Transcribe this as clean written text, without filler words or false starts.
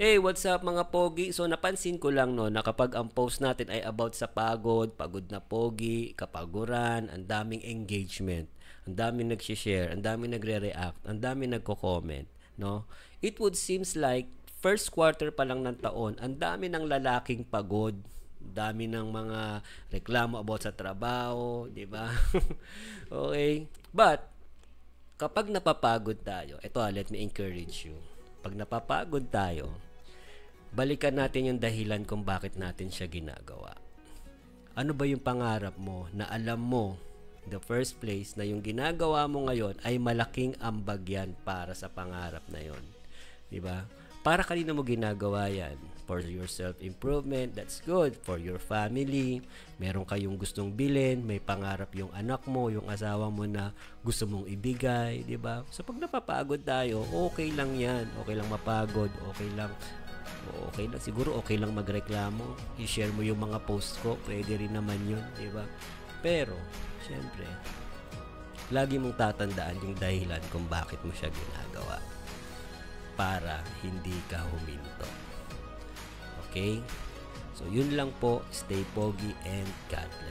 Hey, what's up mga pogi? So napansin ko lang no na kapag ang post natin ay about sa pagod, pagod na pogi, kapaguran, ang daming engagement, ang daming nagshi-share, ang daming nagre-react, ang daming nagko-comment, no? It would seems like first quarter pa lang ng taon, ang dami ng lalaking pagod, dami ng mga reklamo about sa trabaho, di ba? Okay. But kapag napapagod tayo, let me encourage you. Pag napapagod tayo, balikan natin yung dahilan kung bakit natin siya ginagawa. Ano ba yung pangarap mo na alam mo in the first place na yung ginagawa mo ngayon ay malaking ambag yan para sa pangarap na yon, di ba? Para kanino mo ginagawa yan? For your self-improvement, that's good. For your family, meron kayong gustong bilhin, may pangarap yung anak mo, yung asawa mo na gusto mong ibigay, di ba? So pag napapagod tayo, okay lang yan. Okay lang mapagod, okay lang siguro, okay lang magreklamo, i-share mo yung mga post ko, pwede rin naman yun, di ba? Pero syempre, lagi mong tatandaan yung dahilan kung bakit mo siya ginagawa para hindi ka huminto. Okay? So yun lang po, stay pogi and God bless.